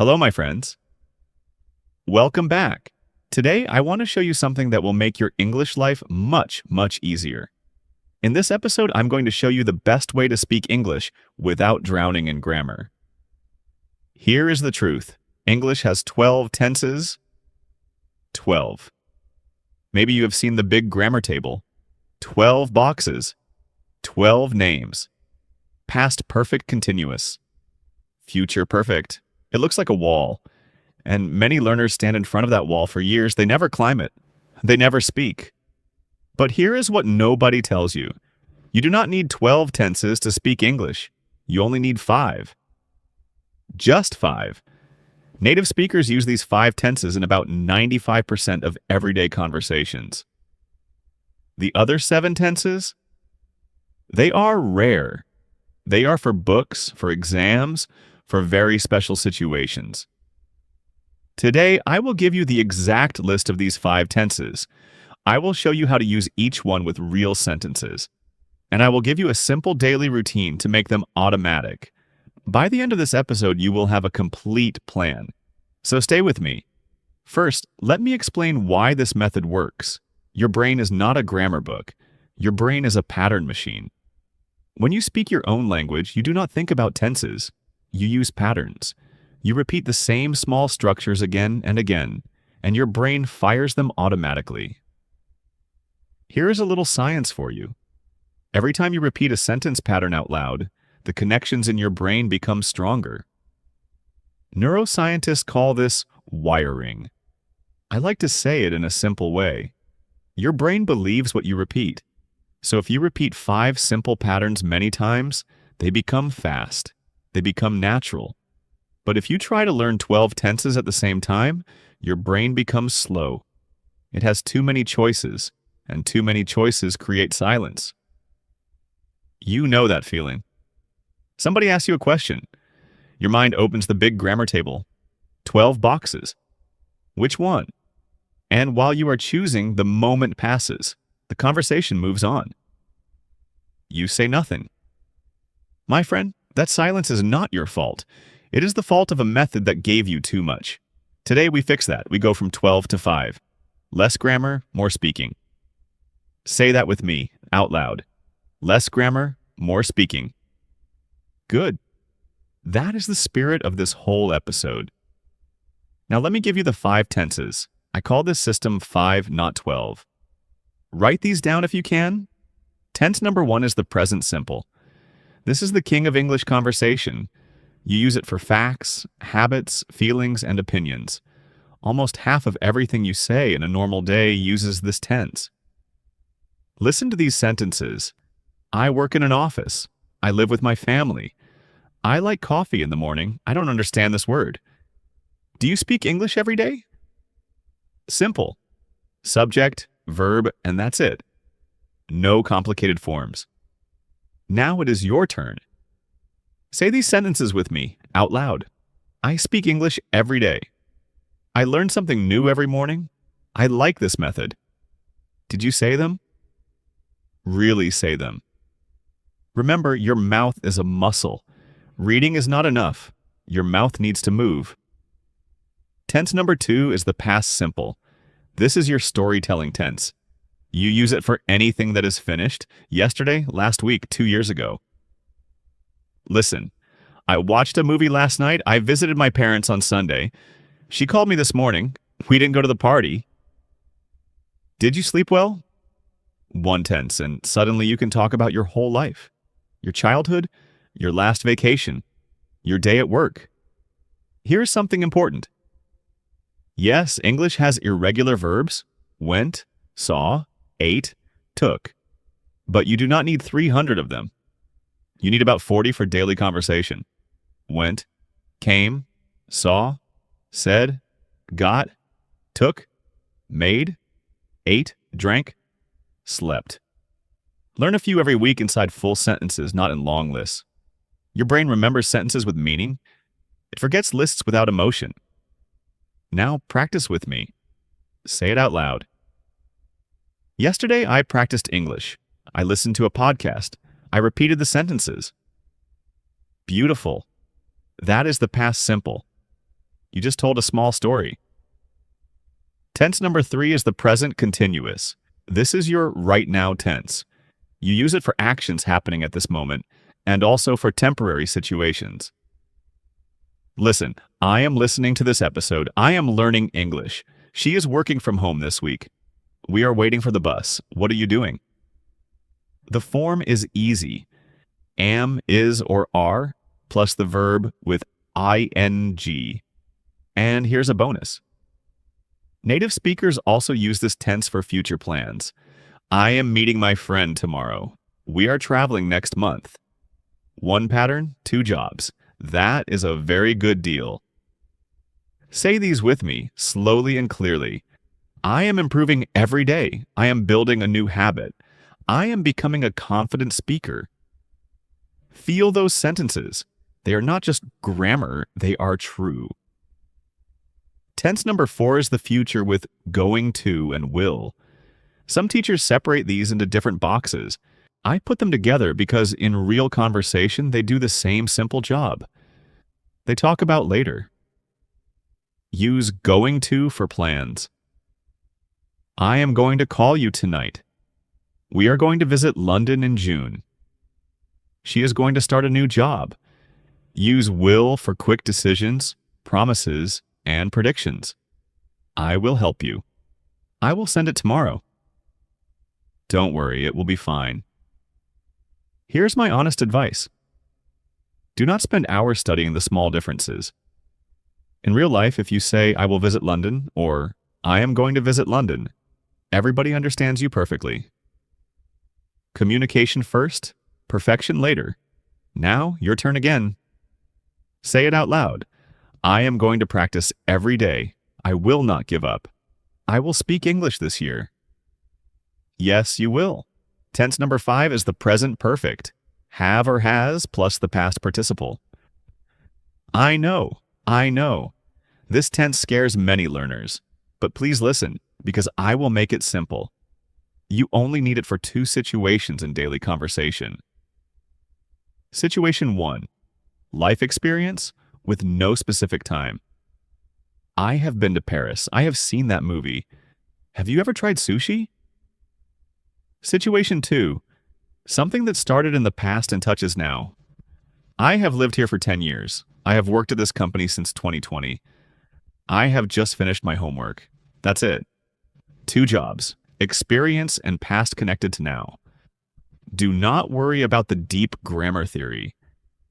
Hello, my friends. Welcome back. Today, I want to show you something that will make your English life much, much easier. In this episode, I'm going to show you the best way to speak English without drowning in grammar. Here is the truth. English has 12 tenses. 12. Maybe you have seen the big grammar table. 12 boxes. 12 names. Past perfect continuous. Future perfect. It looks like a wall. And many learners stand in front of that wall for years. They never climb it. They never speak. But here is what nobody tells you. You do not need 12 tenses to speak English. You only need 5. Just 5. Native speakers use these 5 tenses in about 95% of everyday conversations. The other 7 tenses? They are rare. They are for books, for exams, for very special situations. Today, I will give you the exact list of these 5 tenses. I will show you how to use each one with real sentences. And I will give you a simple daily routine to make them automatic. By the end of this episode, you will have a complete plan. So stay with me. First, let me explain why this method works. Your brain is not a grammar book. Your brain is a pattern machine. When you speak your own language, you do not think about tenses. You use patterns. You repeat the same small structures again and again, and your brain fires them automatically. Here is a little science for you. Every time you repeat a sentence pattern out loud, the connections in your brain become stronger. Neuroscientists call this wiring. I like to say it in a simple way. Your brain believes what you repeat. So if you repeat 5 simple patterns many times, they become fast. They become natural. But if you try to learn 12 tenses at the same time, your brain becomes slow. It has too many choices, and too many choices create silence. You know that feeling. Somebody asks you a question. Your mind opens the big grammar table. 12 boxes. Which one? And while you are choosing, the moment passes. The conversation moves on. You say nothing. My friend, that silence is not your fault. It is the fault of a method that gave you too much. Today we fix that. We go from 12 to 5. Less grammar, more speaking. Say that with me, out loud. Less grammar, more speaking. Good. That is the spirit of this whole episode. Now let me give you the 5 tenses. I call this system 5, not 12. Write these down if you can. Tense number 1 is the present simple. This is the king of English conversation. You use it for facts, habits, feelings, and opinions. Almost half of everything you say in a normal day uses this tense. Listen to these sentences. I work in an office. I live with my family. I like coffee in the morning. I don't understand this word. Do you speak English every day? Simple. Subject, verb, and that's it. No complicated forms. Now it is your turn. Say these sentences with me, out loud. I speak English every day. I learn something new every morning. I like this method. Did you say them? Really say them. Remember, your mouth is a muscle. Reading is not enough. Your mouth needs to move. Tense number 2 is the past simple. This is your storytelling tense. You use it for anything that is finished, yesterday, last week, 2 years ago. Listen, I watched a movie last night. I visited my parents on Sunday. She called me this morning. We didn't go to the party. Did you sleep well? 1 tense, and suddenly you can talk about your whole life. Your childhood, your last vacation, your day at work. Here's something important. Yes, English has irregular verbs, went, saw, ate, took. But you do not need 300 of them. You need about 40 for daily conversation. Went, came, saw, said, got, took, made, ate, drank, slept. Learn a few every week inside full sentences, not in long lists. Your brain remembers sentences with meaning. It forgets lists without emotion. Now practice with me. Say it out loud. Yesterday, I practiced English. I listened to a podcast. I repeated the sentences. Beautiful. That is the past simple. You just told a small story. Tense number 3 is the present continuous. This is your right now tense. You use it for actions happening at this moment and also for temporary situations. Listen, I am listening to this episode. I am learning English. She is working from home this week. We are waiting for the bus. What are you doing? The form is easy. Am, is, or are, plus the verb with ing. And here's a bonus. Native speakers also use this tense for future plans. I am meeting my friend tomorrow. We are traveling next month. One pattern, two jobs. That is a very good deal. Say these with me, slowly and clearly. I am improving every day. I am building a new habit. I am becoming a confident speaker. Feel those sentences. They are not just grammar, they are true. Tense number 4 is the future with going to and will. Some teachers separate these into different boxes. I put them together because in real conversation, they do the same simple job. They talk about later. Use going to for plans. I am going to call you tonight. We are going to visit London in June. She is going to start a new job. Use will for quick decisions, promises, and predictions. I will help you. I will send it tomorrow. Don't worry, it will be fine. Here's my honest advice. Do not spend hours studying the small differences. In real life, if you say, I will visit London, or I am going to visit London, everybody understands you perfectly. Communication first, perfection later. Now, your turn again. Say it out loud. I am going to practice every day. I will not give up. I will speak English this year. Yes, you will. Tense number 5 is the present perfect. Have or has plus the past participle. I know. This tense scares many learners. But please listen, because I will make it simple. You only need it for 2 situations in daily conversation. Situation 1. Life experience with no specific time. I have been to Paris. I have seen that movie. Have you ever tried sushi? Situation 2. Something that started in the past and touches now. I have lived here for 10 years. I have worked at this company since 2020. I have just finished my homework. That's it. 2 jobs, experience and past connected to now. Do not worry about the deep grammar theory.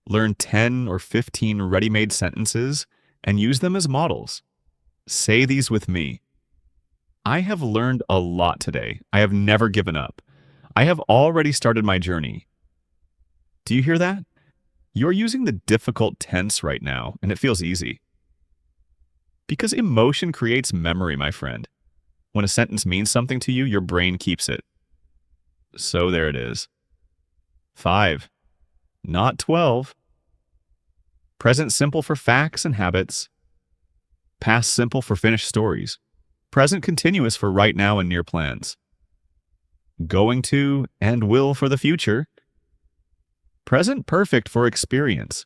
Learn 10 or 15 ready-made sentences and use them as models. Say these with me. I have learned a lot today. I have never given up. I have already started my journey. Do you hear that? You're using the difficult tense right now, and it feels easy. Because emotion creates memory, my friend. When a sentence means something to you, your brain keeps it. So there it is. 5, not 12. Present simple for facts and habits. Past simple for finished stories. Present continuous for right now and near plans. Going to and will for the future. Present perfect for experience.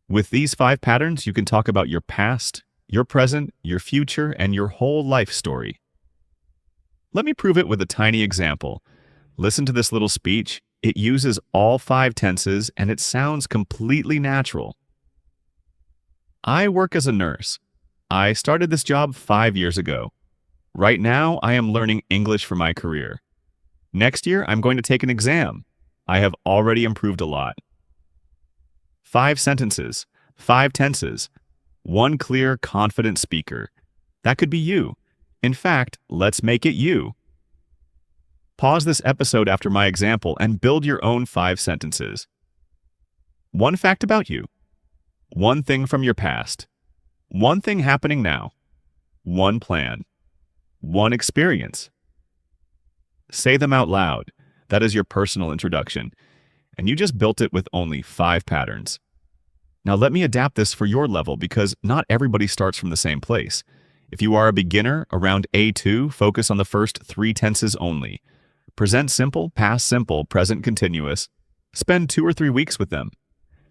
With these 5 patterns, you can talk about your past, your present, your future, and your whole life story. Let me prove it with a tiny example. Listen to this little speech. It uses all 5 tenses, and it sounds completely natural. I work as a nurse. I started this job 5 years ago. Right now, I am learning English for my career. Next year, I'm going to take an exam. I have already improved a lot. 5 sentences, 5 tenses, 1 clear, confident speaker. That could be you. In fact, let's make it you. Pause this episode after my example and build your own 5 sentences. 1 fact about you. 1 thing from your past. 1 thing happening now. 1 plan. 1 experience. Say them out loud. That is your personal introduction. And you just built it with only 5 patterns. Now let me adapt this for your level because not everybody starts from the same place. If you are a beginner, around A2, focus on the first 3 tenses only. Present simple, past simple, present continuous. Spend 2 or 3 weeks with them.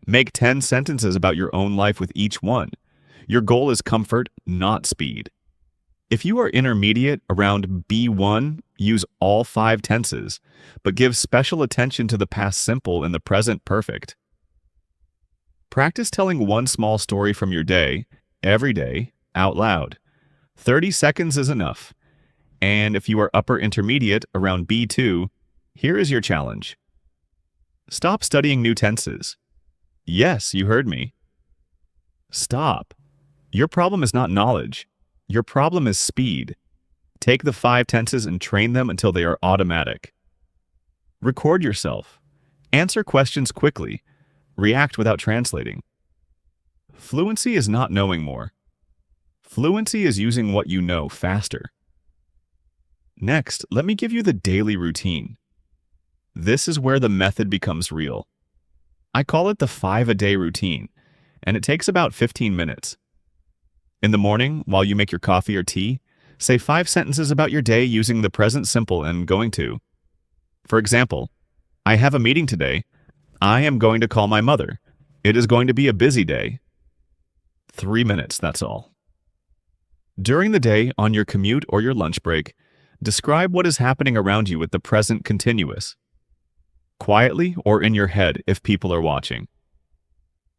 Make 10 sentences about your own life with each one. Your goal is comfort, not speed. If you are intermediate around B1, use all 5 tenses, but give special attention to the past simple and the present perfect. Practice telling one small story from your day, every day, out loud. 30 seconds is enough. And if you are upper intermediate around B2, here is your challenge. Stop studying new tenses. Yes, you heard me. Stop. Your problem is not knowledge. Your problem is speed. Take the 5 tenses and train them until they are automatic. Record yourself. Answer questions quickly. React without translating. Fluency is not knowing more. Fluency is using what you know faster. Next, let me give you the daily routine. This is where the method becomes real. I call it the 5-a-day routine, and it takes about 15 minutes. In the morning, while you make your coffee or tea, say 5 sentences about your day using the present simple and going to. For example, I have a meeting today. I am going to call my mother. It is going to be a busy day. 3 minutes, that's all. During the day, on your commute or your lunch break, describe what is happening around you with the present continuous. Quietly or in your head if people are watching.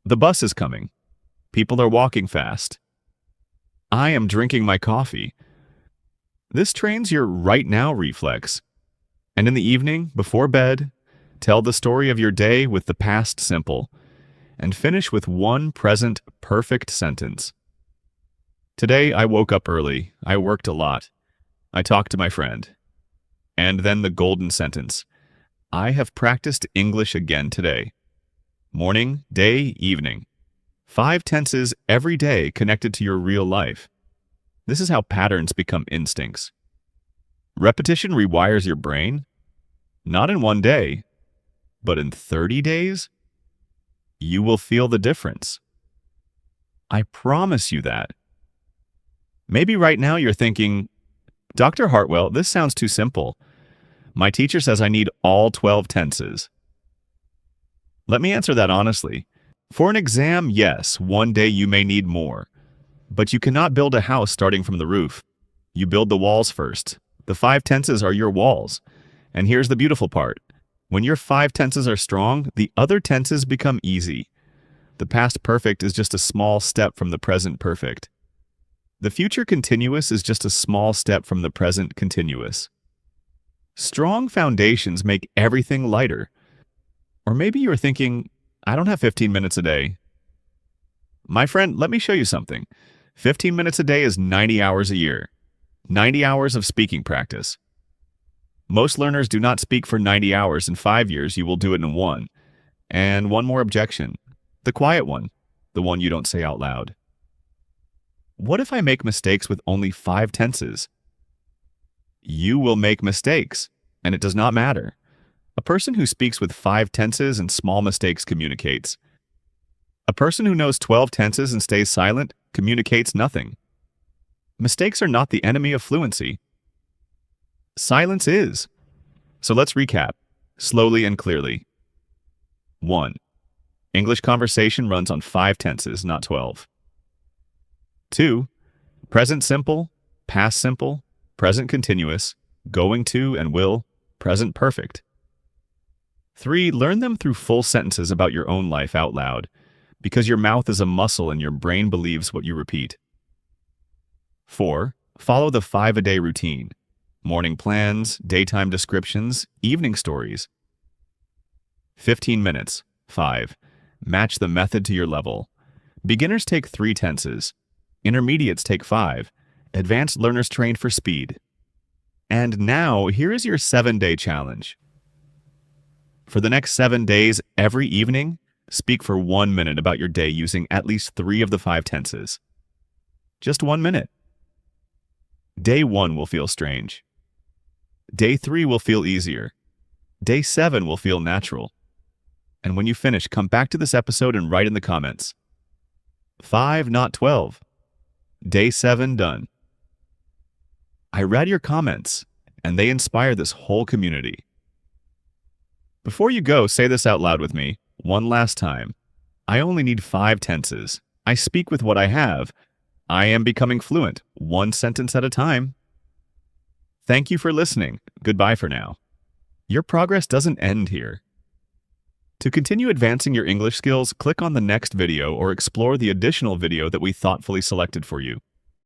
The bus is coming. People are walking fast. I am drinking my coffee. This trains your right now reflex. And in the evening, before bed, tell the story of your day with the past simple, and finish with one present perfect sentence. Today I woke up early. I worked a lot. I talked to my friend. And then the golden sentence. I have practiced English again today. Morning, day, evening. 5 tenses every day connected to your real life. This is how patterns become instincts. Repetition rewires your brain, not in one day, but in 30 days. You will feel the difference. I promise you that. Maybe right now you're thinking, Dr. Hartwell, this sounds too simple. My teacher says I need all 12 tenses. Let me answer that honestly. For an exam, yes, one day you may need more. But you cannot build a house starting from the roof. You build the walls first. The 5 tenses are your walls. And here's the beautiful part. When your 5 tenses are strong, the other tenses become easy. The past perfect is just a small step from the present perfect. The future continuous is just a small step from the present continuous. Strong foundations make everything lighter. Or maybe you're thinking, I don't have 15 minutes a day. My friend, let me show you something. 15 minutes a day is 90 hours a year. 90 hours of speaking practice. Most learners do not speak for 90 hours. In 5 years, you will do it in 1. And one more objection. The quiet one. The one you don't say out loud. What if I make mistakes with only 5 tenses? You will make mistakes, and it does not matter. A person who speaks with 5 tenses and small mistakes communicates. A person who knows 12 tenses and stays silent communicates nothing. Mistakes are not the enemy of fluency. Silence is. So let's recap, slowly and clearly. 1. English conversation runs on 5 tenses, not 12. 2. Present simple, past simple, present continuous, going to and will, present perfect. 3. Learn them through full sentences about your own life out loud, because your mouth is a muscle and your brain believes what you repeat. 4. Follow the 5-a-day routine. Morning plans, daytime descriptions, evening stories. 15 minutes. 5. Match the method to your level. Beginners take 3 tenses. Intermediates take 5. Advanced learners train for speed. And now, here is your 7-day challenge. For the next 7 days, every evening, speak for 1 minute about your day using at least 3 of the 5 tenses. Just 1 minute. Day 1 will feel strange. Day 3 will feel easier. Day 7 will feel natural. And when you finish, come back to this episode and write in the comments. 5, not 12. Day 7 done. I read your comments, and they inspire this whole community. Before you go, say this out loud with me, one last time. I only need 5 tenses. I speak with what I have. I am becoming fluent, one sentence at a time. Thank you for listening. Goodbye for now. Your progress doesn't end here. To continue advancing your English skills, click on the next video or explore the additional video that we thoughtfully selected for you.